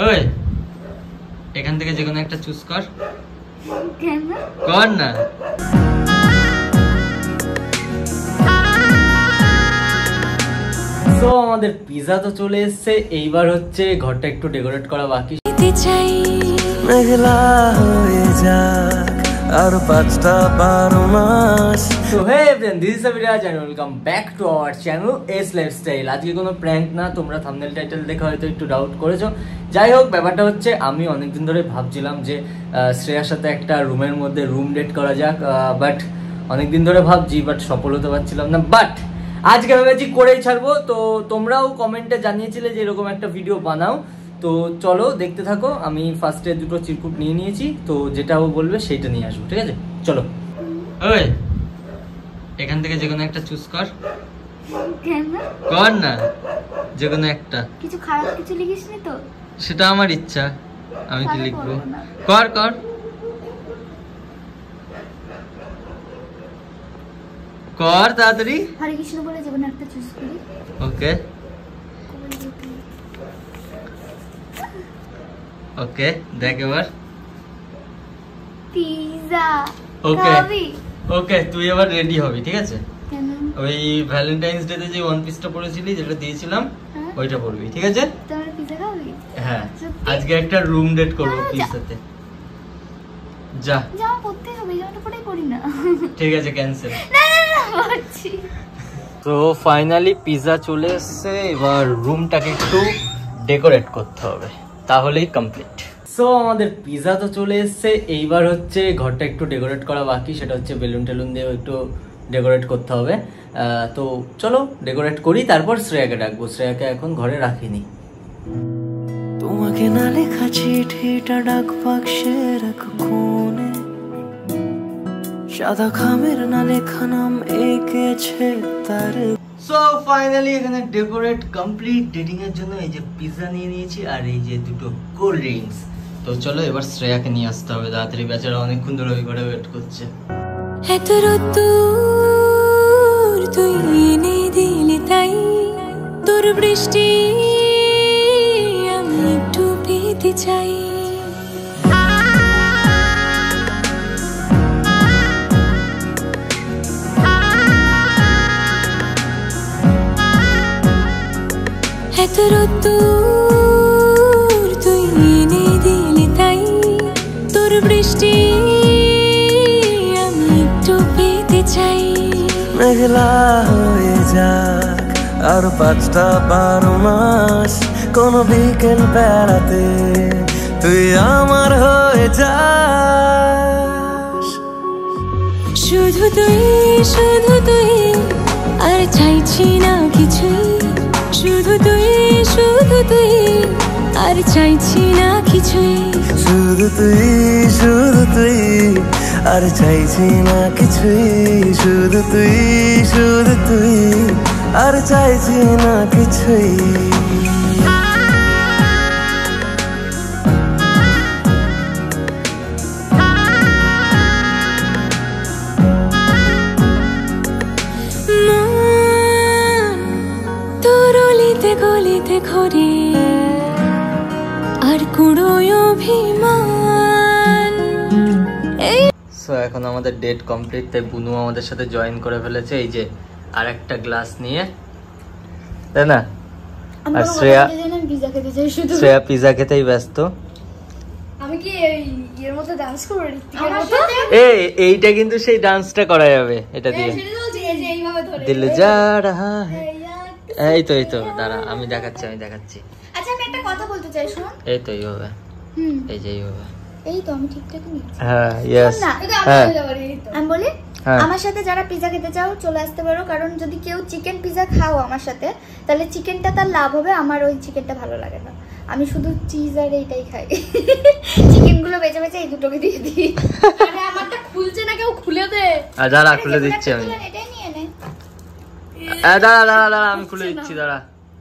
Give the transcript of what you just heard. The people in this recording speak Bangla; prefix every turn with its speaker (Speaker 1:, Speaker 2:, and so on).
Speaker 1: ওই এখান থেকে যে কোনো একটা চুজ কর।
Speaker 2: কেন?
Speaker 1: কর না। তো আমাদের পিজা তো চলে এসেছে, এইবার হচ্ছে ঘরটা একটু ডেকোরেট করা বাকি। মেঘলা হয়ে যাক আর 5টা 12 মাস। So hey everyone, this is Abiraj and welcome back to our channel S lifestyle. আজকে কোনো প্র্যাঙ্ক না, তোমরা থাম্বনেল টাইটেল দেখে হয়তো একটু ডাউট করেছো। যাই হোক, ব্যাপারটা হচ্ছে আমি অনেকদিন ধরে ভাবছিলাম যে শ্রেয়ার সাথে একটা রুমের মধ্যে রুম ডেট করা যাক, বাট অনেকদিন ধরে ভাবছি, বাট সফল হতে পারছিলাম না। বাট আজকে ভেবেছি করেই ছাড়বো। তো তোমরাও কমেন্টে জানিয়েছিলে যে এরকম একটা ভিডিও বানাও, তো চলো দেখতে থাকো। আমি ফার্স্টে দুটো চিরকুট নিয়ে নিয়েছি, তো যেটা ও বলবে সেইটা নিয়ে আসবো, ঠিক আছে? চলো। ওই এখান থেকে যে কোনো একটা চুজ কর।
Speaker 2: কেন?
Speaker 1: কর না, যে কোনো একটা।
Speaker 2: কিছু খারাপ কিছু লিখিসনি তো?
Speaker 1: সেটা আমার ইচ্ছা, আমি কি লিখবো। কর কর কর তাড়াতাড়ি।
Speaker 2: হরে কৃষ্ণ বলে যে কোনো একটা চুজ করি।
Speaker 1: ওকে ওকে, দেখ এবার।
Speaker 2: পিজা।
Speaker 1: ওকে
Speaker 2: খাবি?
Speaker 1: ওকে, তুই এবার রেডি হবি, ঠিক আছে?
Speaker 2: কেন?
Speaker 1: ওই ভ্যালেন্টাইন্স ডে তে যে ওয়ান পিসটা পরেছিলি, যেটা দিয়েছিলাম, ওইটা পরবি, ঠিক আছে?
Speaker 2: তোমরা পিজা খাবি?
Speaker 1: হ্যাঁ, আজকে একটা রুম ডেট করব পিজাতে। যা
Speaker 2: জামা পরতে হবে, জামাটা পরেই করি না।
Speaker 1: ঠিক আছে, ক্যান্সেল।
Speaker 2: না না না, বলছি।
Speaker 1: তো ফাইনালি পিজা চলে এসেছে, এবার রুমটাকে একটু ডেকোরেট করতে হবে, তাহলেই কমপ্লিট। সো আমাদের পিজা তো চলে এসেছে, এইবার হচ্ছে ঘরটা একটু ডেকোরেট করা বাকি, সেটা হচ্ছে বেলুন টেলুন দিয়ে একটু ডেকোরেট করতে হবে। তো চলো ডেকোরেট করি, তারপর শ্রেয়াকে ডাকবো। শ্রেয়াকে এখন ঘরে রাখিনি।
Speaker 3: তোমাকে না লেখা চিঠিটা ডাক বাক্সে রাখো কোণে, সাদা খামের না লেখা নাম এঁকেছে তার।
Speaker 1: সো ফাইনালি এখানে ডেকোরেট কমপ্লিট। ডেটিং এর জন্য এই যে পিজা নিয়ে নিয়েছি, আর এই যে দুটো কোল্ড ড্রিঙ্কস। তো চলো এবার শ্রেয়াকে নিয়ে আসতে হবে তাড়াতাড়ি, বেচারা অনেকক্ষণ ধরে ওই ঘরে ওয়েট করছে।
Speaker 3: এত রোদ্দুর তুই এনে দিলি তাই, তোর বৃষ্টি আমি একটু পেতে চাই। এত রোদ্দুর তুই এনে দিলি তাই, তোর বৃষ্টি আমি একটু পেতে চাই।
Speaker 4: মেঘলা হয়ে যাক আর 5টা 12 মাস, কোন বিকেল বেড়াতে তুই আমার হয়ে যাস।
Speaker 3: শুধু তুই আর চাইছি না কিছুই, শুধু তুই আর চাইছি না কিছুই,
Speaker 4: শুধু তুই আর চাইছি না কিছুই, শুধু তুই আর চাইছি না কিছুই।
Speaker 3: তোর অলিতে গলিতে ঘরে আর কুড়োয় অভিমান।
Speaker 1: সো এখন আমাদের ডেট কমপ্লিট, তাই বুনু আমাদের সাথে জয়েন করে ফেলেছে, এই যে আর একটা গ্লাস নিয়ে, তাই না? আর শ্রেয়া পিজা খেতেই ব্যস্ত।
Speaker 2: আমি কি এর মতো ডান্স করব?
Speaker 1: এইটা কিন্তু সেই ডান্সটা করা যাবে এটা দিয়ে। দিল যা রাহা হ্যায়, এই তো দাঁড়া, আমি দেখাচ্ছি।
Speaker 2: আচ্ছা, আমি একটা কথা বলতে চাই, শোন।
Speaker 1: এই তো এইভাবে, এই যে এইভাবে।
Speaker 2: এই তো আমি ঠিকঠাকই নিচ্ছি।
Speaker 1: হ্যাঁ, ইয়েস।
Speaker 2: আমি বলি, আমার সাথে যারা পিজা খেতে চাও চলে আসতে পারো, কারণ যদি কেউ চিকেন পিজা খাও আমার সাথে, তাহলে চিকেনটা তার লাভ হবে, আমার ওই চিকেনটা ভালো লাগে না। আমি শুধু চিজ আর এইটাই খাই। চিকেন গুলো বেঁচে বেঁচে এই দুটোকে দিয়ে দিই। আরে আমারটা খুলছে না, কেউ খুলে দে।
Speaker 1: দাঁড়া, খুলে দিচ্ছি আমি।
Speaker 2: এটাই নিয়ে নে।
Speaker 1: দাঁড়া, আমি খুলে দিচ্ছি, দাঁড়া।